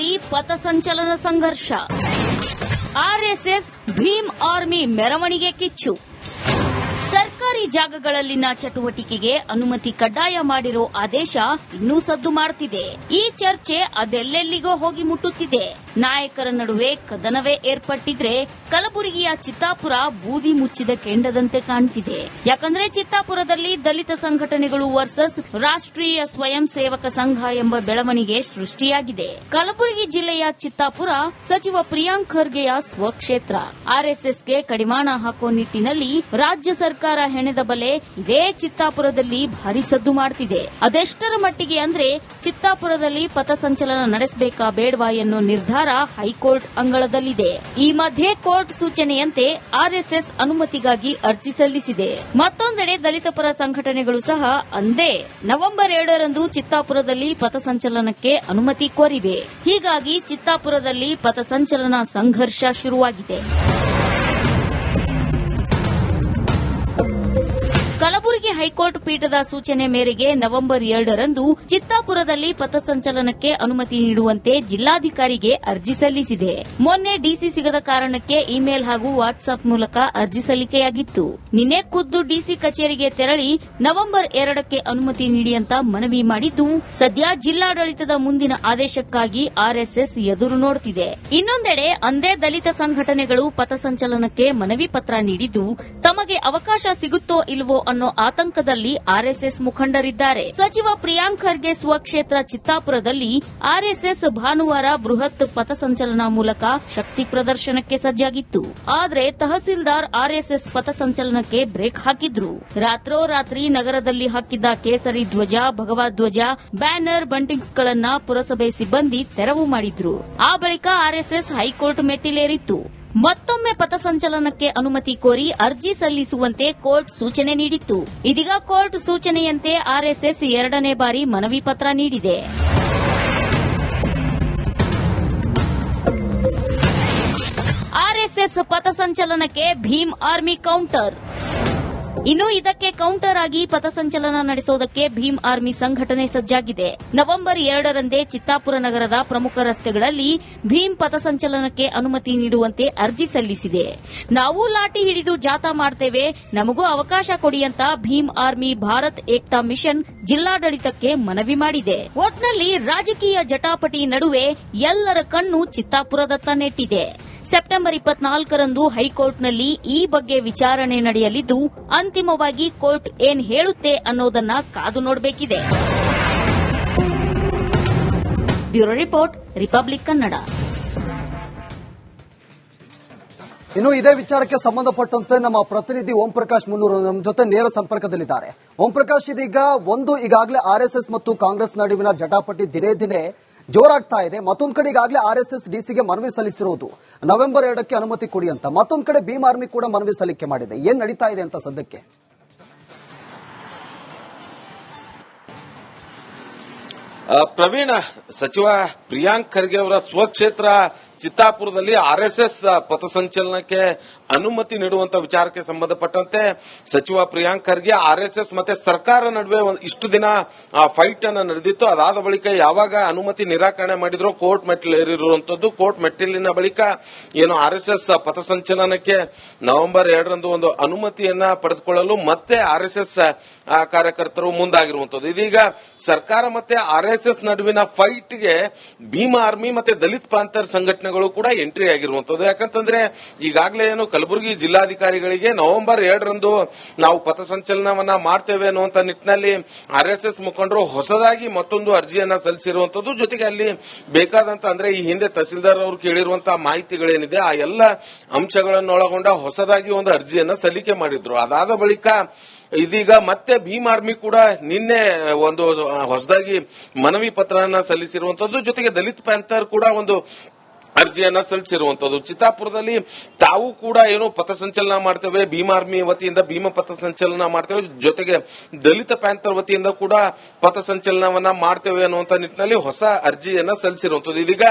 ಚಿತ್ತಾಪುರದಲ್ಲಿ ಪಥಸಂಚಲನ ಸಂಘರ್ಷ. RSS Bhim army ಮೆರವಣಿಗೆ ಕಿಚ್ಚು. ಸರ್ಕಾರಿ ಜಾಗಗಳಲ್ಲಿನ ಚಟುವಟಿಕೆಗೆ ಅನುಮತಿ ಕಡ್ಡಾಯ ಮಾಡಿರೋ ಆದೇಶ ಇನ್ನೂ ಸದ್ದು ಮಾಡುತ್ತಿದೆ. ಈ ಚರ್ಚೆ ಅದೆಲ್ಲೆಲ್ಲಿಗೋ ಹೋಗಿ ಮುಟ್ಟುತ್ತಿದೆ. ನಾಯಕರ ನಡುವೆ ಕದನವೇ ಏರ್ಪಟ್ಟಿದ್ರೆ ಕಲಬುರಗಿಯ ಚಿತ್ತಾಪುರ ಬೂದಿ ಮುಚ್ಚಿದ ಕೆಂಡದಂತೆ ಕಾಣುತ್ತಿದೆ. ಯಾಕಂದ್ರೆ ಚಿತ್ತಾಪುರದಲ್ಲಿ ದಲಿತ ಸಂಘಟನೆಗಳು ವರ್ಸಸ್ ರಾಷ್ಟ್ರೀಯ ಸ್ವಯಂ ಸೇವಕ ಸಂಘ ಎಂಬ ಬೆಳವಣಿಗೆ ಸೃಷ್ಟಿಯಾಗಿದೆ. ಕಲಬುರಗಿ ಜಿಲ್ಲೆಯ ಚಿತ್ತಾಪುರ ಸಚಿವ ಪ್ರಿಯಾಂಕ್ ಖರ್ಗೆಯ ಸ್ವಕ್ಷೇತ್ರ. ಆರ್ಎಸ್ಎಸ್ಗೆ ಕಡಿವಾಣ ಹಾಕೋ ನಿಟ್ಟಿನಲ್ಲಿ ರಾಜ್ಯ ಸರ್ಕಾರ ಹೆಣೆದ ಬಲೆ ಇದೇ ಚಿತ್ತಾಪುರದಲ್ಲಿ ಭಾರಿ ಸದ್ದು ಮಾಡುತ್ತಿದೆ. ಅದೆಷ್ಟರ ಮಟ್ಟಿಗೆ ಅಂದ್ರೆ ಚಿತ್ತಾಪುರದಲ್ಲಿ ಪಥಸಂಚಲನ ನಡೆಸಬೇಕಾ ಬೇಡವಾ ಎನ್ನುವ ನಿರ್ಧಾರ ಹೈಕೋರ್ಟ್ ಅಂಗಳದಲ್ಲಿದೆ. ಈ ಮಧ್ಯೆ ಕೋರ್ಟ್ ಸೂಚನೆಯಂತೆ ಆರ್ಎಸ್ಎಸ್ ಅನುಮತಿಗಾಗಿ ಅರ್ಜಿ ಸಲ್ಲಿಸಿದೆ. ಮತ್ತೊಂದೆಡೆ ದಲಿತ ಪರ ಸಂಘಟನೆಗಳು ಸಹ ಅಂದೇ ನವೆಂಬರ್ 2ರಂದು ಚಿತ್ತಾಪುರದಲ್ಲಿ ಪಥಸಂಚಲನಕ್ಕೆ ಅನುಮತಿ ಕೋರಿವೆ. ಹೀಗಾಗಿ ಚಿತ್ತಾಪುರದಲ್ಲಿ ಪಥಸಂಚಲನ ಸಂಘರ್ಷ ಶುರುವಾಗಿದೆ. ಕಲಬುರಗಿ ಹೈಕೋರ್ಟ್ ಪೀಠದ ಸೂಚನೆ ಮೇರೆಗೆ ನವೆಂಬರ್ 2ರಂದು ಚಿತ್ತಾಪುರದಲ್ಲಿ ಪಥಸಂಚಲನಕ್ಕೆ ಅನುಮತಿ ನೀಡುವಂತೆ ಜಿಲ್ಲಾಧಿಕಾರಿಗೆ ಅರ್ಜಿ ಸಲ್ಲಿಸಿದೆ. ಮೊನ್ನೆ ಡಿಸಿ ಸಿಗದ ಕಾರಣಕ್ಕೆ ಇಮೇಲ್ ಹಾಗೂ ವಾಟ್ಸ್ಆಪ್ ಮೂಲಕ ಅರ್ಜಿ ಸಲ್ಲಿಕೆಯಾಗಿತ್ತು. ನಿನ್ನೆ ಖುದ್ದು ಡಿಸಿ ಕಚೇರಿಗೆ ತೆರಳಿ ನವೆಂಬರ್ 2ಕ್ಕೆ ಅನುಮತಿ ನೀಡಿ ಅಂತ ಮನವಿ ಮಾಡಿದ್ದು, ಸದ್ಯ ಜಿಲ್ಲಾಡಳಿತದ ಮುಂದಿನ ಆದೇಶಕ್ಕಾಗಿ ಆರ್ಎಸ್ಎಸ್ ಎದುರು ನೋಡುತ್ತಿದೆ. ಇನ್ನೊಂದೆಡೆ ಅಂದೇ ದಲಿತ ಸಂಘಟನೆಗಳು ಪಥಸಂಚಲನಕ್ಕೆ ಮನವಿ ಪತ್ರ ನೀಡಿದ್ದು, ತಮಗೆ ಅವಕಾಶ ಸಿಗುತ್ತೋ ಇಲ್ವೋ ಅನ್ನೋ ಆತಂಕದಲ್ಲಿ ಆರ್ಎಸ್ಎಸ್ ಮುಖಂಡರಿದ್ದಾರೆ. ಸಚಿವ ಪ್ರಿಯಾಂಕ್ ಖರ್ಗೆ ಸ್ವಕ್ಷೇತ್ರ ಚಿತ್ತಾಪುರದಲ್ಲಿ ಆರ್ಎಸ್ಎಸ್ ಭಾನುವಾರ ಬೃಹತ್ ಪಥಸಂಚಲನ ಮೂಲಕ ಶಕ್ತಿ ಪ್ರದರ್ಶನಕ್ಕೆ ಸಜ್ಜಾಗಿತ್ತು. ಆದರೆ ತಹಸೀಲ್ದಾರ್ ಆರ್ಎಸ್ಎಸ್ ಪಥಸಂಚಲನಕ್ಕೆ ಬ್ರೇಕ್ ಹಾಕಿದ್ರು. ರಾತ್ರೋರಾತ್ರಿ ನಗರದಲ್ಲಿ ಹಾಕಿದ್ದ ಕೇಸರಿ ಧ್ವಜ, ಭಗವಾ ಧ್ವಜ, ಬ್ಯಾನರ್, ಬಂಟಿಂಗ್ಸ್ಗಳನ್ನ ಪುರಸಭೆ ಸಿಬ್ಬಂದಿ ತೆರವು ಮಾಡಿದ್ರು. ಆ ಬಳಿಕ ಆರ್ಎಸ್ಎಸ್ ಹೈಕೋರ್ಟ್ ಮೆಟ್ಟಿಲೇರಿತ್ತು. ಮತ್ತೊಮ್ಮೆ ಪಥಸಂಚಲನಕ್ಕೆ ಅನುಮತಿ ಕೋರಿ ಅರ್ಜಿ ಸಲ್ಲಿಸುವಂತೆ ಕೋರ್ಟ್ ಸೂಚನೆ ನೀಡಿತ್ತು. ಇದೀಗ ಕೋರ್ಟ್ ಸೂಚನೆಯಂತೆ ಆರ್ಎಸ್ಎಸ್ 2ನೇ ಬಾರಿ ಮನವಿ ಪತ್ರ ನೀಡಿದೆ. ಆರ್ಎಸ್ಎಸ್ ಪಥಸಂಚಲನಕ್ಕೆ ಭೀಮ್ ಆರ್ಮಿ ಕೌಂಟರ್. ಇನ್ನು ಇದಕ್ಕೆ ಕೌಂಟರ್ ಆಗಿ ಪಥಸಂಚಲನ ನಡೆಸೋದಕ್ಕೆ ಭೀಮ್ ಆರ್ಮಿ ಸಂಘಟನೆ ಸಜ್ಜಾಗಿದೆ. ನವೆಂಬರ್ 2ರಂದೇ ಚಿತ್ತಾಪುರ ನಗರದ ಪ್ರಮುಖ ರಸ್ತೆಗಳಲ್ಲಿ ಭೀಮ್ ಪಥಸಂಚಲನಕ್ಕೆ ಅನುಮತಿ ನೀಡುವಂತೆ ಅರ್ಜಿ ಸಲ್ಲಿಸಿದೆ. ನಾವು ಲಾಠಿ ಹಿಡಿದು ಜಾಥಾ ಮಾಡ್ತೇವೆ, ನಮಗೂ ಅವಕಾಶ ಕೊಡಿ ಅಂತ ಭೀಮ್ ಆರ್ಮಿ ಭಾರತ್ ಏಕ್ತಾ ಮಿಷನ್ ಜಿಲ್ಲಾಡಳಿತಕ್ಕೆ ಮನವಿ ಮಾಡಿದೆ. ಒಟ್ನಲ್ಲಿ ರಾಜಕೀಯ ಜಟಾಪಟಿ ನಡುವೆ ಎಲ್ಲರ ಕಣ್ಣು ಚಿತ್ತಾಪುರದತ್ತ ನೆಟ್ಟಿದೆ. ಸೆಪ್ಟೆಂಬರ್ 24ರಂದು ಹೈಕೋರ್ಟ್ನಲ್ಲಿ ಈ ಬಗ್ಗೆ ವಿಚಾರಣೆ ನಡೆಯಲಿದ್ದು, ಅಂತಿಮವಾಗಿ ಕೋರ್ಟ್ ಏನ್ ಹೇಳುತ್ತೆ ಅನ್ನೋದನ್ನ ಕಾದು ನೋಡಬೇಕಿದೆ. Bureau report, Republic Kannada. ಇನ್ನು ಇದೇ ವಿಚಾರಕ್ಕೆ ಸಂಬಂಧಪಟ್ಟಂತೆ ನಮ್ಮ ಪ್ರತಿನಿಧಿ ಓಂ ಪ್ರಕಾಶ್ ಮುನ್ನೂರು ನಮ್ಮ ಜೊತೆ ನೇರ ಸಂಪರ್ಕದಲ್ಲಿದ್ದಾರೆ. ಓಂ ಪ್ರಕಾಶ್, ಇದೀಗ ಈಗಾಗಲೇ ಆರ್ಎಸ್ಎಸ್ ಮತ್ತು ಕಾಂಗ್ರೆಸ್ ನಡುವಿನ ಜಟಾಪಟಿ ದಿನೇ ದಿನೇ ಜೋರಾಗ್ತಾ ಇದೆ. ಮತ್ತೊಂದು ಕಡೆ ಈಗಾಗಲೇ ಆರ್ಎಸ್ಎಸ್ ಡಿಸಿಗೆ ಮನವಿ ಸಲ್ಲಿಸಿರುವುದು ನವೆಂಬರ್ 2ಕ್ಕೆ ಅನುಮತಿ ಕೊಡಿ ಅಂತ. ಮತ್ತೊಂದು ಕಡೆ ಭೀಮ್ ಆರ್ಮಿ ಕೂಡ ಮನವಿ ಸಲ್ಲಿಕೆ ಮಾಡಿದೆ. ಏನ್ ನಡೀತಾ ಇದೆ ಅಂತ ಸದ್ಯಕ್ಕೆ? ಪ್ರವೀಣ್, ಸಚಿವ ಪ್ರಿಯಾಂಕ್ ಖರ್ಗೆ ಅವರ ಸ್ವಕ್ಷೇತ್ರ ಚಿತ್ತಾಪುರದಲ್ಲಿ ಆರ್ಎಸ್ಎಸ್ ಪಥಸಂಚಲನಕ್ಕೆ ಅನುಮತಿ ನೀಡುವಂತ ವಿಚಾರಕ್ಕೆ ಸಂಬಂಧಪಟ್ಟಂತೆ ಸಚಿವ ಪ್ರಿಯಾಂಕ್ ಖರ್ಗೆ ಆರ್ಎಸ್ಎಸ್ ಮತ್ತೆ ಸರ್ಕಾರ ನಡುವೆ ಇಷ್ಟು ದಿನ ಫೈಟ್ ಅನ್ನ ನಡೆದಿತ್ತು. ಅದಾದ ಬಳಿಕ ಯಾವಾಗ ಅನುಮತಿ ನಿರಾಕರಣೆ ಮಾಡಿದ್ರು ಕೋರ್ಟ್ ಮೆಟ್ಟಿಲೇರಿರುವಂತದ್ದು. ಕೋರ್ಟ್ ಮೆಟ್ಟಿಲಿನ ಬಳಿಕ ಏನು ಆರ್ಎಸ್ಎಸ್ ಪಥಸಂಚಲನಕ್ಕೆ ನವೆಂಬರ್ 2ರಂದು ಒಂದು ಅನುಮತಿಯನ್ನ ಪಡೆದುಕೊಳ್ಳಲು ಮತ್ತೆ ಆರ್ಎಸ್ಎಸ್ ಕಾರ್ಯಕರ್ತರು ಮುಂದಾಗಿರುವಂತದ್ದು. ಇದೀಗ ಸರ್ಕಾರ ಮತ್ತೆ ಆರ್ಎಸ್ಎಸ್ ನಡುವಿನ ಫೈಟ್ಗೆ ಭೀಮ್ ಆರ್ಮಿ ಮತ್ತೆ ದಲಿತ್ ಪಾಂಥರ್ ಸಂಘಟನೆಗಳು ಕೂಡ ಎಂಟ್ರಿ ಆಗಿರುವಂತದ್ದು. ಯಾಕಂತಂದ್ರೆ ಈಗಾಗಲೇ ಏನು ಕಲಬುರಗಿ ಜಿಲ್ಲಾಧಿಕಾರಿಗಳಿಗೆ ನವೆಂಬರ್ 2ರಂದು ನಾವು ಪಥಸಂಚಲನವನ್ನ ಮಾಡ್ತೇವೆ ಅನ್ನುವಂತ ನಿಟ್ಟಿನಲ್ಲಿ ಆರ್ಎಸ್ಎಸ್ ಮುಖಂಡರು ಹೊಸದಾಗಿ ಮತ್ತೊಂದು ಅರ್ಜಿಯನ್ನ ಸಲ್ಲಿಸಿರುವಂತದ್ದು. ಜೊತೆಗೆ ಅಲ್ಲಿ ಬೇಕಾದಂತ ಅಂದ್ರೆ ಈ ಹಿಂದೆ ತಹಸೀಲ್ದಾರ್ ಅವರು ಕೇಳಿರುವಂತಹ ಮಾಹಿತಿಗಳೇನಿದೆ ಆ ಎಲ್ಲ ಅಂಶಗಳನ್ನು ಒಳಗೊಂಡ ಹೊಸದಾಗಿ ಒಂದು ಅರ್ಜಿಯನ್ನ ಸಲ್ಲಿಕೆ ಮಾಡಿದ್ರು. ಅದಾದ ಬಳಿಕ ಇದೀಗ ಮತ್ತೆ ಭೀಮ್ ಆರ್ಮಿ ಕೂಡ ನಿನ್ನೆ ಒಂದು ಹೊಸದಾಗಿ ಮನವಿ ಪತ್ರವನ್ನ ಸಲ್ಲಿಸಿರುವಂತದ್ದು. ಜೊತೆಗೆ ದಲಿತ್ ಪ್ಯಾಂಥರ್ ಕೂಡ ಒಂದು ಅರ್ಜಿಯನ್ನ ಸಲ್ಲಿಸಿರುವಂತದ್ದು. ಚಿತ್ತಾಪುರದಲ್ಲಿ ತಾವು ಕೂಡ ಏನು ಪಥಸಂಚಲನ ಮಾಡ್ತೇವೆ, ಭೀಮ್ ಆರ್ಮಿ ವತಿಯಿಂದ ಭೀಮ ಪಥಸಂಚಲನ ಮಾಡ್ತೇವೆ, ಜೊತೆಗೆ ದಲಿತ ಪ್ಯಾಂಥರ್ ವತಿಯಿಂದ ಕೂಡ ಪಥಸಂಚಲನವನ್ನ ಮಾಡ್ತೇವೆ ಅನ್ನುವಂತ ನಿಟ್ಟಿನಲ್ಲಿ ಹೊಸ ಅರ್ಜಿಯನ್ನ ಸಲ್ಲಿಸಿರುವಂತದ್ದು. ಇದೀಗ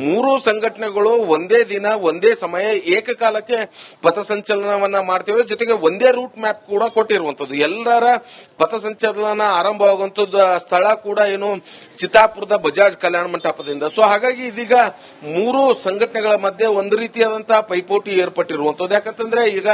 ಮೂರು ಸಂಘಟನೆಗಳು ಒಂದೇ ದಿನ ಒಂದೇ ಸಮಯ ಏಕಕಾಲಕ್ಕೆ ಪಥಸಂಚಲನವನ್ನ ಮಾಡ್ತೇವೆ, ಜೊತೆಗೆ ಒಂದೇ ರೂಟ್ ಮ್ಯಾಪ್ ಕೂಡ ಕೊಟ್ಟಿರುವಂತದ್ದು. ಎಲ್ಲರ ಪಥಸಂಚಲನ ಆರಂಭವಾಗುವಂತದ್ದು ಸ್ಥಳ ಕೂಡ ಏನು ಚಿತ್ತಾಪುರದ ಬಜಾಜ್ ಕಲ್ಯಾಣ ಮಂಟಪದಿಂದ. ಸೊ ಹಾಗಾಗಿ ಇದೀಗ ಮೂರು ಸಂಘಟನೆಗಳ ಮಧ್ಯೆ ಒಂದು ರೀತಿಯಾದಂತಹ ಪೈಪೋಟಿ ಏರ್ಪಟ್ಟಿರುವಂತದ್ದು. ಯಾಕಂತಂದ್ರೆ ಈಗ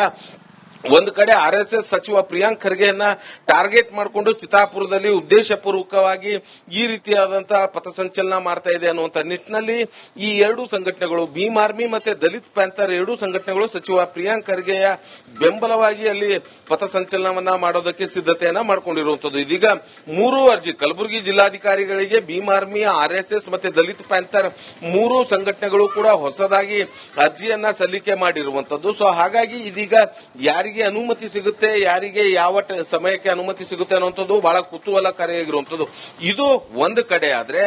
ಒಂದು ಕಡೆ ಆರ್ಎಸ್ಎಸ್ ಸಚಿವ ಪ್ರಿಯಾಂಕ್ ಖರ್ಗೆಯನ್ನ ಟಾರ್ಗೆಟ್ ಮಾಡಿಕೊಂಡು ಚಿತ್ತಾಪುರದಲ್ಲಿ ಉದ್ದೇಶಪೂರ್ವಕವಾಗಿ ಈ ರೀತಿಯಾದಂತಹ ಪಥಸಂಚಲನ ಮಾಡ್ತಾ ಇದೆ ಅನ್ನುವಂತ ನಿಟ್ಟಿನಲ್ಲಿ ಈ ಎರಡೂ ಸಂಘಟನೆಗಳು, ಭೀಮ್ ಆರ್ಮಿ ಮತ್ತೆ ದಲಿತ್ ಪ್ಯಾಂಥರ್ ಎರಡೂ ಸಂಘಟನೆಗಳು ಸಚಿವ ಪ್ರಿಯಾಂಕ್ ಖರ್ಗೆಯ ಬೆಂಬಲವಾಗಿ ಅಲ್ಲಿ ಪಥಸಂಚಲನವನ್ನ ಮಾಡೋದಕ್ಕೆ ಸಿದ್ಧತೆಯನ್ನ ಮಾಡಿಕೊಂಡಿರುವಂತದ್ದು. ಇದೀಗ ಮೂರು ಅರ್ಜಿ ಕಲಬುರಗಿ ಜಿಲ್ಲಾಧಿಕಾರಿಗಳಿಗೆ ಭೀಮ್ ಆರ್ಮಿ, ಆರ್ಎಸ್ಎಸ್ ಮತ್ತೆ ದಲಿತ್ ಪ್ಯಾಂಥರ್ ಮೂರು ಸಂಘಟನೆಗಳು ಕೂಡ ಹೊಸದಾಗಿ ಅರ್ಜಿಯನ್ನ ಸಲ್ಲಿಕೆ ಮಾಡಿರುವಂತದ್ದು. ಸೊ ಹಾಗಾಗಿ ಇದೀಗ ಯಾರಿಗೆ ಅನುಮತಿ ಸಿಗುತ್ತೆ, ಯಾರಿಗೆ ಯಾವ ಸಮಯಕ್ಕೆ ಅನುಮತಿ ಸಿಗುತ್ತೆ ಅನ್ನುವಂಥದ್ದು ಬಹಳ ಕುತೂಹಲಕಾರಿಯಾಗಿರುವಂತದ್ದು. ಇದು ಒಂದು ಕಡೆ ಆದ್ರೆ,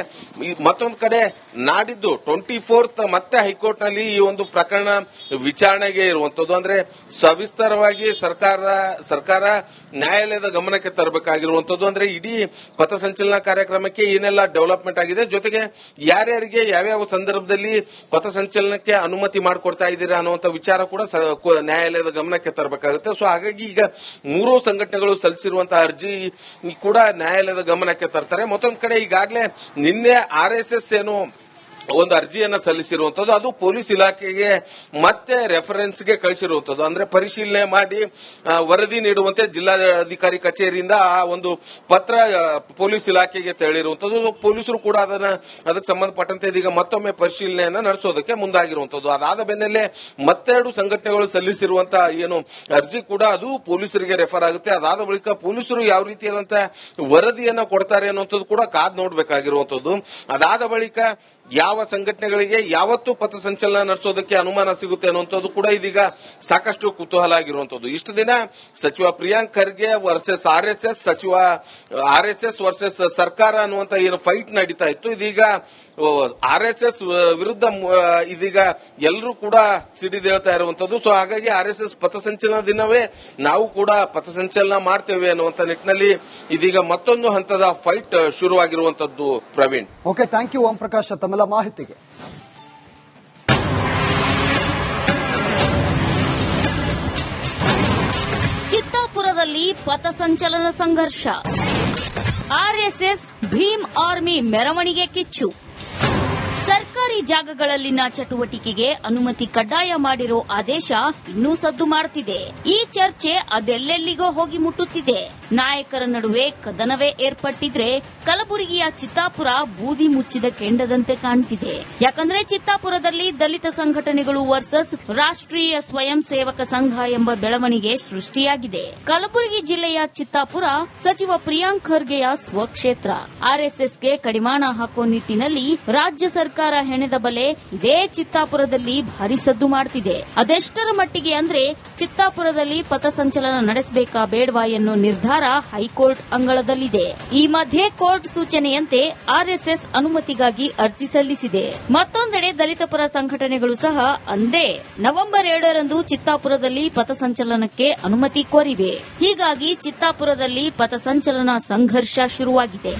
ಮತ್ತೊಂದು ಕಡೆ ನಾಡಿದ್ದು 24th ಮತ್ತೆ ಹೈಕೋರ್ಟ್ ನಲ್ಲಿ ಈ ಒಂದು ಪ್ರಕರಣ ವಿಚಾರಣೆಗೆ ಇರುವಂತದ್ದು. ಅಂದ್ರೆ ಸವಿಸ್ತರವಾಗಿ ಸರ್ಕಾರ ನ್ಯಾಯಾಲಯದ ಗಮನಕ್ಕೆ ತರಬೇಕಾಗಿರುವಂತದ್ದು. ಅಂದ್ರೆ ಇಡೀ ಪಥಸಂಚಲನ ಕಾರ್ಯಕ್ರಮಕ್ಕೆ ಏನೆಲ್ಲ ಡೆವಲಪ್ಮೆಂಟ್ ಆಗಿದೆ, ಜೊತೆಗೆ ಯಾರ್ಯಾರಿಗೆ ಯಾವ್ಯಾವ ಸಂದರ್ಭದಲ್ಲಿ ಪಥಸಂಚಲನಕ್ಕೆ ಅನುಮತಿ ಮಾಡಿಕೊಡ್ತಾ ಇದ್ದೀರಾ ಅನ್ನುವಂತ ವಿಚಾರ ಕೂಡ ನ್ಯಾಯಾಲಯದ ಗಮನಕ್ಕೆ ತರಬೇಕಾಗುತ್ತೆ. ಸೊ ಹಾಗಾಗಿ ಈಗ ಮೂರು ಸಂಘಟನೆಗಳು ಸಲ್ಲಿಸಿರುವಂತಹ ಅರ್ಜಿ ಕೂಡ ನ್ಯಾಯಾಲಯದ ಗಮನಕ್ಕೆ ತರ್ತಾರೆ. ಮತ್ತೊಂದು ಕಡೆ ಈಗಾಗಲೇ ನಿನ್ನೆ ಆರ್ಎಸ್ಎಸ್ ಏನು ಒಂದು ಅರ್ಜಿಯನ್ನ ಸಲ್ಲಿಸಿರುವಂತದ್ದು, ಅದು ಪೊಲೀಸ್ ಇಲಾಖೆಗೆ ಮತ್ತೆ ರೆಫರೆನ್ಸ್ಗೆ ಕಳಿಸಿರುವಂತದ್ದು. ಅಂದ್ರೆ ಪರಿಶೀಲನೆ ಮಾಡಿ ವರದಿ ನೀಡುವಂತೆ ಜಿಲ್ಲಾಧಿಕಾರಿ ಕಚೇರಿಯಿಂದ ಆ ಒಂದು ಪತ್ರ ಪೊಲೀಸ್ ಇಲಾಖೆಗೆ ತೆರಳಿರುವಂತದ್ದು. ಪೊಲೀಸರು ಕೂಡ ಅದಕ್ಕೆ ಸಂಬಂಧಪಟ್ಟಂತೆ ಇದೀಗ ಮತ್ತೊಮ್ಮೆ ಪರಿಶೀಲನೆಯನ್ನ ನಡೆಸೋದಕ್ಕೆ ಮುಂದಾಗಿರುವಂತದ್ದು. ಅದಾದ ಬೆನ್ನಲ್ಲೇ ಮತ್ತೆರಡು ಸಂಘಟನೆಗಳು ಸಲ್ಲಿಸಿರುವಂತಹ ಏನು ಅರ್ಜಿ ಕೂಡ ಅದು ಪೊಲೀಸರಿಗೆ ರೆಫರ್ ಆಗುತ್ತೆ. ಅದಾದ ಬಳಿಕ ಪೊಲೀಸರು ಯಾವ ರೀತಿಯಾದಂತಹ ವರದಿಯನ್ನ ಕೊಡ್ತಾರೆ ಅನ್ನುವಂಥದ್ದು ಕೂಡ ಕಾದ್ ನೋಡಬೇಕಾಗಿರುವಂತದ್ದು. ಅದಾದ ಬಳಿಕ ಯಾವ ಸಂಘಟನೆಗಳಿಗೆ ಯಾವತ್ತು ಪಥಸಂಚಲನ ನಡೆಸೋದಕ್ಕೆ ಅನುಮಾನ ಸಿಗುತ್ತೆ ಅನ್ನುವಂಥದ್ದು ಕೂಡ ಇದೀಗ ಸಾಕಷ್ಟು ಕುತೂಹಲ ಆಗಿರುವಂತದ್ದು. ಇಷ್ಟು ದಿನ ಸಚಿವ ಪ್ರಿಯಾಂಕ್ ಖರ್ಗೆ ವರ್ಸಸ್ ಆರ್ಎಸ್ಎಸ್, ಸಚಿವ ಆರ್ಎಸ್ಎಸ್ ವರ್ಸಸ್ ಸರ್ಕಾರ ಅನ್ನುವಂತ ಏನು ಫೈಟ್ ನಡೀತಾ ಇತ್ತು, ಇದೀಗ ಆರ್ಎಸ್ಎಸ್ ವಿರುದ್ಧ ಇದೀಗ ಎಲ್ಲರೂ ಕೂಡ ಸಿಡಿದೇಳ್ತಾ ಇರುವಂತದ್ದು. ಸೊ ಹಾಗಾಗಿ ಆರ್ಎಸ್ಎಸ್ ಪಥಸಂಚಲನ ದಿನವೇ ನಾವು ಕೂಡ ಪಥಸಂಚಲನ ಮಾಡ್ತೇವೆ ಅನ್ನುವಂತ ನಿಟ್ಟಿನಲ್ಲಿ ಇದೀಗ ಮತ್ತೊಂದು ಹಂತದ ಫೈಟ್ ಶುರುವಾಗಿರುವಂತದ್ದು. Praveen, okay, thank you Om Prakash ತಮ್ಮೆಲ್ಲ ಮಾಹಿತಿಗೆ. ಚಿತ್ತಾಪುರದಲ್ಲಿ ಪಥಸಂಚಲನ ಸಂಘರ್ಷ, ಆರ್ಎಸ್ಎಸ್ ಭೀಮ್ ಆರ್ಮಿ ಮೆರವಣಿಗೆ ಕಿಚ್ಚು. ಸರ್ಕಾರಿ ಜಾಗಗಳಲ್ಲಿನ ಚಟುವಟಿಕೆಗೆ ಅನುಮತಿ ಕಡ್ಡಾಯ ಮಾಡಿರೋ ಆದೇಶ ಇನ್ನೂ ಸದ್ದು ಮಾಡುತ್ತಿದೆ. ಈ ಚರ್ಚೆ ಅದೆಲ್ಲೆಲ್ಲಿಗೋ ಹೋಗಿ ಮುಟ್ಟುತ್ತಿದೆ. ನಾಯಕರ ನಡುವೆ ಕದನವೇ ಏರ್ಪಟ್ಟಿದ್ರೆ ಕಲಬುರಗಿಯ ಚಿತ್ತಾಪುರ ಬೂದಿ ಮುಚ್ಚಿದ ಕೆಂಡದಂತೆ ಕಾಣುತ್ತಿದೆ. ಯಾಕಂದ್ರೆ ಚಿತ್ತಾಪುರದಲ್ಲಿ ದಲಿತ ಸಂಘಟನೆಗಳು ವರ್ಸಸ್ ರಾಷ್ಟ್ರೀಯ ಸ್ವಯಂ ಸೇವಕ ಸಂಘ ಎಂಬ ಬೆಳವಣಿಗೆ ಸೃಷ್ಟಿಯಾಗಿದೆ. ಕಲಬುರಗಿ ಜಿಲ್ಲೆಯ ಚಿತ್ತಾಪುರ ಸಚಿವ ಪ್ರಿಯಾಂಕ್ ಖರ್ಗೆಯ ಸ್ವಕ್ಷೇತ್ರ. ಆರ್ಎಸ್ಎಸ್ಗೆ ಕಡಿವಾಣ ಹಾಕೋ ನಿಟ್ಟಿನಲ್ಲಿ ರಾಜ್ಯ ಸರ್ಕಾರ ಹೆಣೆದ ಬಲೆ ಇದೇ ಚಿತ್ತಾಪುರದಲ್ಲಿ ಭಾರಿ ಸದ್ದು ಮಾಡುತ್ತಿದೆ. ಅದೆಷ್ಟರ ಮಟ್ಟಿಗೆ ಅಂದ್ರೆ ಚಿತ್ತಾಪುರದಲ್ಲಿ ಪಥಸಂಚಲನ ನಡೆಸಬೇಕಾ ಬೇಡವಾ ಎನ್ನೋ ನಿರ್ಧಾರ ಹೈಕೋರ್ಟ್ ಅಂಗಳದಲ್ಲಿದೆ. ಈ ಮಧ್ಯೆ ಕೋರ್ಟ್ ಸೂಚನೆಯಂತೆ ಆರ್ಎಸ್ಎಸ್ ಅನುಮತಿಗಾಗಿ ಅರ್ಜಿ ಸಲ್ಲಿಸಿದೆ. ಮತ್ತೊಂದೆಡೆ ದಲಿತ ಪರ ಸಂಘಟನೆಗಳು ಸಹ ಅಂದೇ ನವೆಂಬರ್ 2ರಂದು ಚಿತ್ತಾಪುರದಲ್ಲಿ ಪಥಸಂಚಲನಕ್ಕೆ ಅನುಮತಿ ಕೋರಿವೆ. ಹೀಗಾಗಿ ಚಿತ್ತಾಪುರದಲ್ಲಿ ಪಥಸಂಚಲನ ಸಂಘರ್ಷ ಶುರುವಾಗಿದೆ.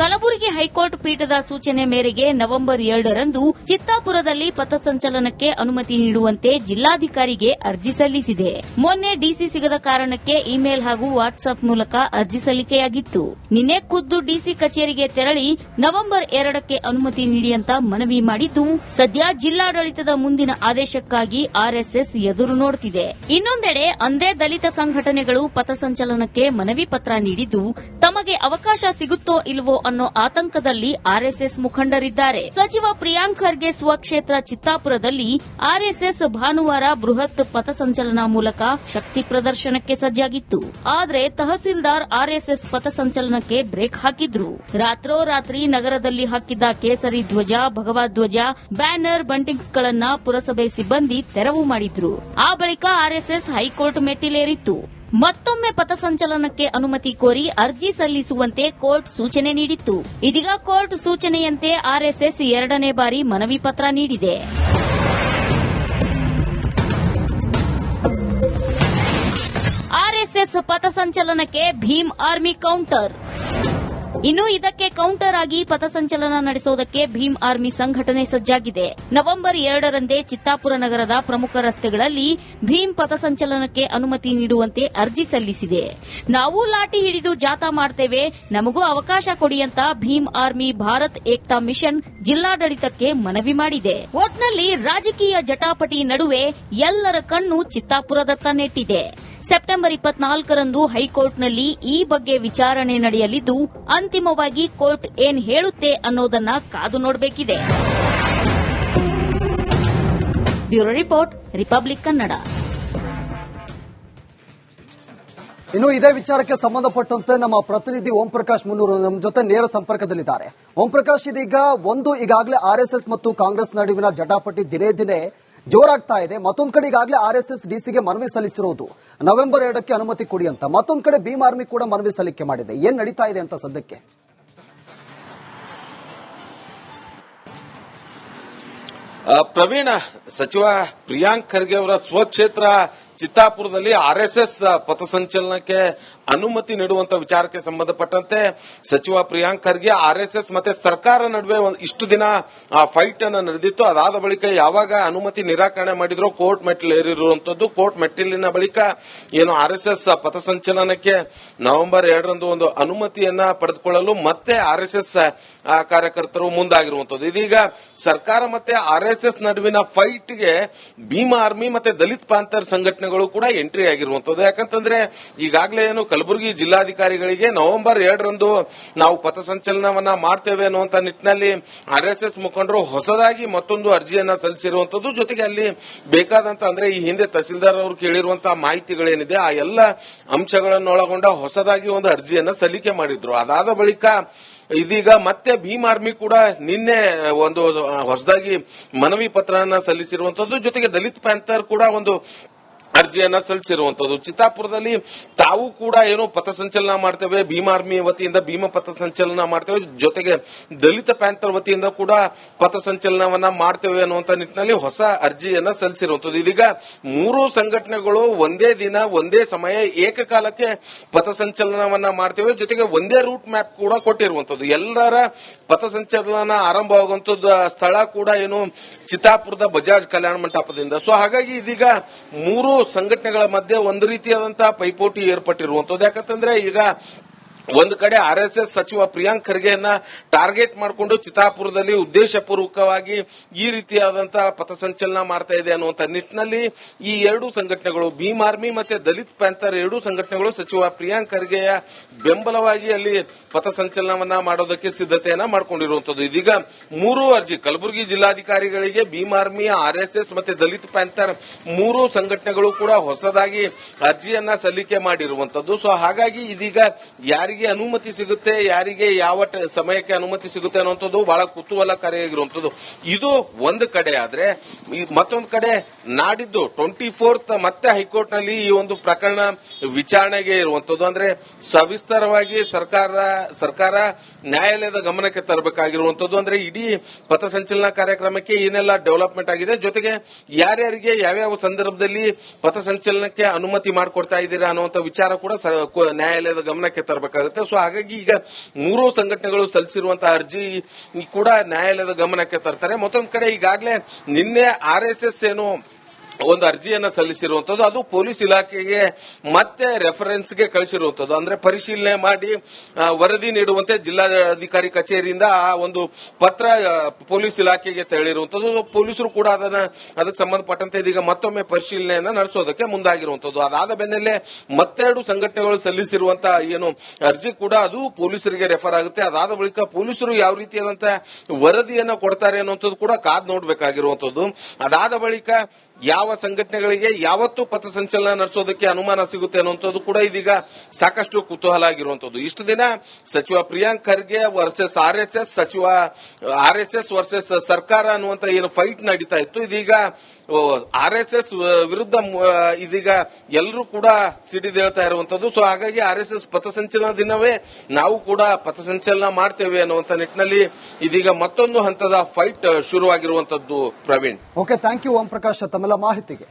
ಕಲಬುರಗಿ ಹೈಕೋರ್ಟ್ ಪೀಠದ ಸೂಚನೆ ಮೇರೆಗೆ ನವೆಂಬರ್ 2ರಂದು ಚಿತ್ತಾಪುರದಲ್ಲಿ ಪಥಸಂಚಲನಕ್ಕೆ ಅನುಮತಿ ನೀಡುವಂತೆ ಜಿಲ್ಲಾಧಿಕಾರಿಗೆ ಅರ್ಜಿ ಸಲ್ಲಿಸಿದೆ. ಮೊನ್ನೆ ಡಿಸಿ ಸಿಗದ ಕಾರಣಕ್ಕೆ ಇಮೇಲ್ ಹಾಗೂ ವಾಟ್ಸ್ಆಪ್ ಮೂಲಕ ಅರ್ಜಿ ಸಲ್ಲಿಕೆಯಾಗಿತ್ತು. ನಿನ್ನೆ ಖುದ್ದು ಡಿಸಿ ಕಚೇರಿಗೆ ತೆರಳಿ ನವೆಂಬರ್ 2ಕ್ಕೆ ಅನುಮತಿ ನೀಡಿ ಅಂತ ಮನವಿ ಮಾಡಿದ್ದು, ಸದ್ಯ ಜಿಲ್ಲಾಡಳಿತದ ಮುಂದಿನ ಆದೇಶಕ್ಕಾಗಿ ಆರ್ಎಸ್ಎಸ್ ಎದುರು ನೋಡುತ್ತಿದೆ. ಇನ್ನೊಂದೆಡೆ ಅಂದೇ ದಲಿತ ಸಂಘಟನೆಗಳು ಪಥಸಂಚಲನಕ್ಕೆ ಮನವಿ ಪತ್ರ ನೀಡಿದ್ದು, ತಮಗೆ ಅವಕಾಶ ಸಿಗುತ್ತೋ ಇಲ್ವೋ ಅನ್ನೋ ಆತಂಕದಲ್ಲಿ ಆರ್ಎಸ್ಎಸ್ ಮುಖಂಡರಿದ್ದಾರೆ. ಸಚಿವ ಪ್ರಿಯಾಂಕ್ ಖರ್ಗೆ ಸ್ವಕ್ಷೇತ್ರ ಚಿತ್ತಾಪುರದಲ್ಲಿ ಆರ್ಎಸ್ಎಸ್ ಭಾನುವಾರ ಬೃಹತ್ ಪಥಸಂಚಲನ ಮೂಲಕ ಶಕ್ತಿ ಪ್ರದರ್ಶನಕ್ಕೆ ಸಜ್ಜಾಗಿತ್ತು. ಆದ್ರೆ ತಹಸೀಲ್ದಾರ್ ಆರ್ಎಸ್ಎಸ್ ಪಥಸಂಚಲನಕ್ಕೆ ಬ್ರೇಕ್ ಹಾಕಿದ್ರು. ರಾತ್ರೋರಾತ್ರಿ ನಗರದಲ್ಲಿ ಹಾಕಿದ್ದ ಕೇಸರಿ ಧ್ವಜ, ಭಗವಾ ಧ್ವಜ, ಬ್ಯಾನರ್, ಬಂಟಿಂಗ್ಸ್ಗಳನ್ನ ಪುರಸಭೆ ಸಿಬ್ಬಂದಿ ತೆರವು ಮಾಡಿದ್ರು. ಆ ಬಳಿಕ ಆರ್ಎಸ್ಎಸ್ ಹೈಕೋರ್ಟ್ ಮೆಟ್ಟಿಲೇರಿತ್ತು. ಮತ್ತೊಮ್ಮೆ ಪಥಸಂಚಲನಕ್ಕೆ ಅನುಮತಿ ಕೋರಿ ಅರ್ಜಿ ಸಲ್ಲಿಸುವಂತೆ ಕೋರ್ಟ್ ಸೂಚನೆ ನೀಡಿತ್ತು. ಇದೀಗ ಕೋರ್ಟ್ ಸೂಚನೆಯಂತೆ ಆರ್ಎಸ್ಎಸ್ ಎರಡನೇ ಬಾರಿ ಮನವಿ ಪತ್ರ ನೀಡಿದೆ. ಆರ್ಎಸ್ಎಸ್ ಪಥಸಂಚಲನಕ್ಕೆ ಭೀಮ್ ಆರ್ಮಿ ಕೌಂಟರ್. ಇನ್ನು ಇದಕ್ಕೆ ಕೌಂಟರ್ ಆಗಿ ಪಥಸಂಚಲನ ನಡೆಸುವುದಕ್ಕೆ ಭೀಮ್ ಆರ್ಮಿ ಸಂಘಟನೆ ಸಜ್ಜಾಗಿದೆ. ನವೆಂಬರ್ 2ರಂದೇ ಚಿತ್ತಾಪುರ ನಗರದ ಪ್ರಮುಖ ರಸ್ತೆಗಳಲ್ಲಿ ಭೀಮ್ ಪಥಸಂಚಲನಕ್ಕೆ ಅನುಮತಿ ನೀಡುವಂತೆ ಅರ್ಜಿ ಸಲ್ಲಿಸಿದೆ. ನಾವು ಲಾಠಿ ಹಿಡಿದು ಜಾಥಾ ಮಾಡ್ತೇವೆ, ನಮಗೂ ಅವಕಾಶ ಕೊಡಿ ಅಂತ ಭೀಮ್ ಆರ್ಮಿ ಭಾರತ್ ಏಕ್ತಾ ಮಿಷನ್ ಜಿಲ್ಲಾಡಳಿತಕ್ಕೆ ಮನವಿ ಮಾಡಿದೆ. ಒಟ್ನಲ್ಲಿ ರಾಜಕೀಯ ಜಟಾಪಟಿ ನಡುವೆ ಎಲ್ಲರ ಕಣ್ಣು ಚಿತ್ತಾಪುರದತ್ತ ನೆಟ್ಟಿದೆ. ಸೆಪ್ಟೆಂಬರ್ 24ರಂದು ಹೈಕೋರ್ಟ್ನಲ್ಲಿ ಈ ಬಗ್ಗೆ ವಿಚಾರಣೆ ನಡೆಯಲಿದ್ದು, ಅಂತಿಮವಾಗಿ ಕೋರ್ಟ್ ಏನ್ ಹೇಳುತ್ತೆ ಅನ್ನೋದನ್ನ ಕಾದು ನೋಡಬೇಕಿದೆ. Bureau report, Republic Kannada. ಇನ್ನು ಇದೇ ವಿಚಾರಕ್ಕೆ ಸಂಬಂಧಪಟ್ಟಂತೆ ನಮ್ಮ ಪ್ರತಿನಿಧಿ ಓಂ ಪ್ರಕಾಶ್ ಮುನ್ನೂರು ನಮ್ಮ ಜೊತೆ ನೇರ ಸಂಪರ್ಕದಲ್ಲಿದ್ದಾರೆ. ಓಂ ಪ್ರಕಾಶ್, ಈಗಾಗಲೇ ಆರ್ಎಸ್ಎಸ್ ಮತ್ತು ಕಾಂಗ್ರೆಸ್ ನಡುವಿನ ಜಟಾಪಟಿ ದಿನೇ ದಿನೇ ಜೋರಾಗ್ತಾ ಇದೆ. ಮತ್ತೊಂದು ಕಡೆ ಈಗಾಗಲೇ ಆರ್ಎಸ್ಎಸ್ ಡಿಸಿಗೆ ಮನವಿ ಸಲ್ಲಿಸಿರೋದು ನವೆಂಬರ್ 2ಕ್ಕೆ ಅನುಮತಿ ಕೊಡಿ ಅಂತ. ಮತ್ತೊಂದು ಕಡೆ ಭೀಮ್ ಆರ್ಮಿ ಕೂಡ ಮನವಿ ಸಲ್ಲಿಕೆ ಮಾಡಿದೆ. ಏನ್ ನಡೀತಾ ಇದೆ ಅಂತ ಸದ್ಯಕ್ಕೆ? ಪ್ರವೀಣ, ಸಚಿವ ಪ್ರಿಯಾಂಕ್ ಖರ್ಗೆ ಅವರ ಸ್ವಕ್ಷೇತ್ರ ಚಿತ್ತಾಪುರದಲ್ಲಿ ಆರ್ಎಸ್ಎಸ್ ಪಥಸಂಚಲನಕ್ಕೆ ಅನುಮತಿ ನೀಡುವಂತ ವಿಚಾರಕ್ಕೆ ಸಂಬಂಧಪಟ್ಟಂತೆ ಸಚಿವ ಪ್ರಿಯಾಂಕ್ ಖರ್ಗೆ ಆರ್ಎಸ್ಎಸ್ ಮತ್ತೆ ಸರ್ಕಾರ ನಡುವೆ ಇಷ್ಟು ದಿನ ಫೈಟ್ ಅನ್ನು ನಡೆದಿತ್ತು. ಅದಾದ ಬಳಿಕ ಯಾವಾಗ ಅನುಮತಿ ನಿರಾಕರಣೆ ಮಾಡಿದ್ರು ಕೋರ್ಟ್ ಮೆಟ್ಟಿಲು ಏರಿರುವಂತದ್ದು. ಕೋರ್ಟ್ ಮೆಟ್ಟಿಲಿನ ಬಳಿಕ ಏನು ಆರ್ಎಸ್ಎಸ್ ಪಥಸಂಚಲನಕ್ಕೆ ನವೆಂಬರ್ 2ರಂದು ಒಂದು ಅನುಮತಿಯನ್ನ ಪಡೆದುಕೊಳ್ಳಲು ಮತ್ತೆ ಆರ್ಎಸ್ಎಸ್ ಕಾರ್ಯಕರ್ತರು ಮುಂದಾಗಿರುವಂತದ್ದು. ಇದೀಗ ಸರ್ಕಾರ ಮತ್ತೆ ಆರ್ಎಸ್ಎಸ್ ನಡುವಿನ ಫೈಟ್ಗೆ ಭೀಮ್ ಆರ್ಮಿ ಮತ್ತೆ ದಲಿತ್ ಪ್ಯಾಂಥರ್ ಸಂಘಟನೆಗಳು ಕೂಡ ಎಂಟ್ರಿ ಆಗಿರುವಂತದ್ದು. ಯಾಕಂತಂದ್ರೆ ಈಗಾಗಲೇ ಏನು ಕಲಬುರಗಿ ಜಿಲ್ಲಾಧಿಕಾರಿಗಳಿಗೆ ನವೆಂಬರ್ 2ರಂದು ನಾವು ಪಥಸಂಚಲನವನ್ನ ಮಾಡ್ತೇವೆ ಅನ್ನುವಂತ ನಿಟ್ಟಿನಲ್ಲಿ ಆರ್ಎಸ್ಎಸ್ ಮುಖಂಡರು ಹೊಸದಾಗಿ ಮತ್ತೊಂದು ಅರ್ಜಿಯನ್ನ ಸಲ್ಲಿಸಿರುವಂತದ್ದು. ಜೊತೆಗೆ ಅಲ್ಲಿ ಬೇಕಾದಂತ ಅಂದ್ರೆ ಈ ಹಿಂದೆ ತಹಸೀಲ್ದಾರ್ ಅವರು ಕೇಳಿರುವಂತಹ ಮಾಹಿತಿಗಳೇನಿದೆ ಆ ಎಲ್ಲ ಅಂಶಗಳನ್ನೊಳಗೊಂಡ ಹೊಸದಾಗಿ ಒಂದು ಅರ್ಜಿಯನ್ನ ಸಲ್ಲಿಕೆ ಮಾಡಿದ್ರು. ಅದಾದ ಬಳಿಕ ಇದೀಗ ಮತ್ತೆ ಭೀಮ್ ಆರ್ಮಿ ಕೂಡ ನಿನ್ನೆ ಒಂದು ಹೊಸದಾಗಿ ಮನವಿ ಪತ್ರವನ್ನ ಸಲ್ಲಿಸಿರುವಂತದ್ದು. ಜೊತೆಗೆ ದಲಿತ್ ಪ್ಯಾಂಥರ್ ಕೂಡ ಒಂದು ಅರ್ಜಿಯನ್ನ ಸಲ್ಲಿಸಿರುವಂತದ್ದು. ಚಿತ್ತಾಪುರದಲ್ಲಿ ತಾವು ಕೂಡ ಏನು ಪಥಸಂಚಲನ ಮಾಡ್ತೇವೆ, ಭೀಮ್ ಆರ್ಮಿ ವತಿಯಿಂದ ಭೀಮ ಪಥಸಂಚಲನ ಮಾಡ್ತೇವೆ, ಜೊತೆಗೆ ದಲಿತ ಪ್ಯಾಂಥರ್ ವತಿಯಿಂದ ಕೂಡ ಪಥಸಂಚಲನವನ್ನ ಮಾಡ್ತೇವೆ ಅನ್ನುವಂತ ನಿಟ್ಟಿನಲ್ಲಿ ಹೊಸ ಅರ್ಜಿಯನ್ನ ಸಲ್ಲಿಸಿರುವಂತದ್ದು. ಇದೀಗ ಮೂರು ಸಂಘಟನೆಗಳು ಒಂದೇ ದಿನ ಒಂದೇ ಸಮಯ ಏಕಕಾಲಕ್ಕೆ ಪಥಸಂಚಲನವನ್ನ ಮಾಡ್ತೇವೆ, ಜೊತೆಗೆ ಒಂದೇ ರೂಟ್ ಮ್ಯಾಪ್ ಕೂಡ ಕೊಟ್ಟಿರುವಂತದ್ದು. ಎಲ್ಲರ ಪಥಸಂಚಲನ ಆರಂಭವಾಗುವಂತದ್ದು ಸ್ಥಳ ಕೂಡ ಏನು ಚಿತ್ತಾಪುರದ ಬಜಾಜ್ ಕಲ್ಯಾಣ ಮಂಟಪದಿಂದ. ಸೊ ಹಾಗಾಗಿ ಇದೀಗ ಮೂರು ಸಂಘಟನೆಗಳ ಮಧ್ಯೆ ಒಂದು ರೀತಿಯಾದಂತಹ ಪೈಪೋಟಿ ಏರ್ಪಟ್ಟಿರುವಂತದ್ದು. ಯಾಕಂತಂದ್ರೆ ಈಗ ಒಂದು ಕಡೆ ಆರ್ಎಸ್ಎಸ್ ಸಚಿವ ಪ್ರಿಯಾಂಕ್ ಖರ್ಗೆಯನ್ನ ಟಾರ್ಗೆಟ್ ಮಾಡಿಕೊಂಡು ಚಿತ್ತಾಪುರದಲ್ಲಿ ಉದ್ದೇಶಪೂರ್ವಕವಾಗಿ ಈ ರೀತಿಯಾದಂತಹ ಪಥಸಂಚಲನ ಮಾಡ್ತಾ ಇದೆ ಅನ್ನುವಂತ ನಿಟ್ಟಿನಲ್ಲಿ ಈ ಎರಡೂ ಸಂಘಟನೆಗಳು ಭೀಮ್ ಆರ್ಮಿ ಮತ್ತೆ ದಲಿತ್ ಪ್ಯಾಂಥರ್ ಎರಡೂ ಸಂಘಟನೆಗಳು ಸಚಿವ ಪ್ರಿಯಾಂಕ್ ಖರ್ಗೆಯ ಬೆಂಬಲವಾಗಿ ಅಲ್ಲಿ ಪಥಸಂಚಲನವನ್ನ ಮಾಡೋದಕ್ಕೆ ಸಿದ್ಧತೆಯನ್ನ ಮಾಡಿಕೊಂಡಿರುವಂತದ್ದು. ಇದೀಗ ಮೂರು ಅರ್ಜಿ ಕಲಬುರಗಿ ಜಿಲ್ಲಾಧಿಕಾರಿಗಳಿಗೆ ಭೀಮ್ ಆರ್ಮಿ, ಆರ್ಎಸ್ಎಸ್ ಮತ್ತೆ ದಲಿತ್ ಪ್ಯಾಂಥರ್ ಮೂರು ಸಂಘಟನೆಗಳು ಕೂಡ ಹೊಸದಾಗಿ ಅರ್ಜಿಯನ್ನ ಸಲ್ಲಿಕೆ ಮಾಡಿರುವಂತದ್ದು. ಸೊ ಹಾಗಾಗಿ ಇದೀಗ ಯಾರಿಗೆ ಅನುಮತಿ ಸಿಗುತ್ತೆ, ಯಾರಿಗೆ ಯಾವ ಸಮಯಕ್ಕೆ ಅನುಮತಿ ಸಿಗುತ್ತೆ ಅನ್ನುವಂಥದ್ದು ಬಹಳ ಕುತೂಹಲಕಾರಿಯಾಗಿರುವಂತದ್ದು. ಇದು ಒಂದು ಕಡೆ ಆದ್ರೆ ಮತ್ತೊಂದು ಕಡೆ ನಾಡಿದ್ದು 24th ಮತ್ತೆ ಹೈಕೋರ್ಟ್ನಲ್ಲಿ ಈ ಒಂದು ಪ್ರಕರಣ ವಿಚಾರಣೆಗೆ ಇರುವಂತದ್ದು. ಅಂದ್ರೆ ಸವಿಸ್ತರವಾಗಿ ಸರ್ಕಾರ ನ್ಯಾಯಾಲಯದ ಗಮನಕ್ಕೆ ತರಬೇಕಾಗಿರುವಂತದ್ದು. ಅಂದ್ರೆ ಇಡೀ ಪಥಸಂಚಲನ ಕಾರ್ಯಕ್ರಮಕ್ಕೆ ಏನೆಲ್ಲ ಡೆವಲಪ್ಮೆಂಟ್ ಆಗಿದೆ, ಜೊತೆಗೆ ಯಾರ್ಯಾರಿಗೆ ಯಾವ್ಯಾವ ಸಂದರ್ಭದಲ್ಲಿ ಪಥಸಂಚಲನಕ್ಕೆ ಅನುಮತಿ ಮಾಡಿಕೊಡ್ತಾ ಇದ್ದೀರಾ ಅನ್ನುವಂಥ ವಿಚಾರ ಕೂಡ ನ್ಯಾಯಾಲಯದ ಗಮನಕ್ಕೆ ತರಬೇಕಾಗುತ್ತೆ. ಸೊ ಹಾಗಾಗಿ ಈಗ ಮೂರು ಸಂಘಟನೆಗಳು ಸಲ್ಲಿಸಿರುವಂತಹ ಅರ್ಜಿ ಕೂಡ ನ್ಯಾಯಾಲಯದ ಗಮನಕ್ಕೆ ತರ್ತಾರೆ. ಮತ್ತೊಂದು ಕಡೆ ಈಗಾಗಲೇ ನಿನ್ನೆ ಆರ್ಎಸ್ಎಸ್ ಏನು ಒಂದು ಅರ್ಜಿಯನ್ನ ಸಲ್ಲಿಸಿರುವಂತದ್ದು, ಅದು ಪೊಲೀಸ್ ಇಲಾಖೆಗೆ ಮತ್ತೆ ರೆಫರೆನ್ಸ್ಗೆ ಕಳಿಸಿರುವಂತದ್ದು. ಅಂದ್ರೆ ಪರಿಶೀಲನೆ ಮಾಡಿ ವರದಿ ನೀಡುವಂತೆ ಜಿಲ್ಲಾಧಿಕಾರಿ ಕಚೇರಿಯಿಂದ ಆ ಒಂದು ಪತ್ರ ಪೊಲೀಸ್ ಇಲಾಖೆಗೆ ತೆರಳಿರುವಂತದ್ದು. ಪೊಲೀಸರು ಕೂಡ ಅದಕ್ಕೆ ಸಂಬಂಧಪಟ್ಟಂತೆ ಇದೀಗ ಮತ್ತೊಮ್ಮೆ ಪರಿಶೀಲನೆಯನ್ನ ನಡೆಸೋದಕ್ಕೆ ಮುಂದಾಗಿರುವಂತದ್ದು. ಅದಾದ ಬೆನ್ನಲ್ಲೇ ಮತ್ತೆರಡು ಸಂಘಟನೆಗಳು ಸಲ್ಲಿಸಿರುವಂತಹ ಏನು ಅರ್ಜಿ ಕೂಡ ಅದು ಪೊಲೀಸರಿಗೆ ರೆಫರ್ ಆಗುತ್ತೆ. ಅದಾದ ಬಳಿಕ ಪೊಲೀಸರು ಯಾವ ರೀತಿಯಾದಂತಹ ವರದಿಯನ್ನ ಕೊಡ್ತಾರೆ ಅನ್ನುವಂಥದ್ದು ಕೂಡ ಕಾದ್ ನೋಡಬೇಕಾಗಿರುವಂತದ್ದು. ಅದಾದ ಬಳಿಕ ಯಾವ ಯಾವ ಸಂಘಟನೆಗಳಿಗೆ ಯಾವತ್ತೂ ಪಥಸಂಚಲನ ನಡೆಸೋದಕ್ಕೆ ಅನುಮಾನ ಸಿಗುತ್ತೆ ಅನ್ನುವಂಥದ್ದು ಕೂಡ ಇದೀಗ ಸಾಕಷ್ಟು ಕುತೂಹಲ ಆಗಿರುವಂತದ್ದು. ಇಷ್ಟು ದಿನ ಸಚಿವ ಪ್ರಿಯಾಂಕ್ ಖರ್ಗೆ ವರ್ಸಸ್ ಆರ್ಎಸ್ಎಸ್, ಸಚಿವ ಆರ್ಎಸ್ಎಸ್ ವರ್ಸಸ್ ಸರ್ಕಾರ ಅನ್ನುವಂತ ಏನು ಫೈಟ್ ನಡೀತಾ ಇತ್ತು, ಇದೀಗ ಆರ್ಎಸ್ಎಸ್ ವಿರುದ್ಧ ಇದೀಗ ಎಲ್ಲರೂ ಕೂಡ ಸಿಡಿದೇಳ್ತಾ ಇರುವಂತದ್ದು. ಸೊ ಹಾಗಾಗಿ ಆರ್ಎಸ್ಎಸ್ ಪಥಸಂಚಲನ ದಿನವೇ ನಾವು ಕೂಡ ಪಥಸಂಚಲನ ಮಾಡ್ತೇವೆ ಅನ್ನುವಂತ ನಿಟ್ಟಿನಲ್ಲಿ ಇದೀಗ ಮತ್ತೊಂದು ಹಂತದ ಫೈಟ್ ಶುರುವಾಗಿರುವಂತದ್ದು. Praveen, okay, thank you Om Prakash ತಮ್ಮೆಲ್ಲ ಮಾಹಿತಿಗೆ.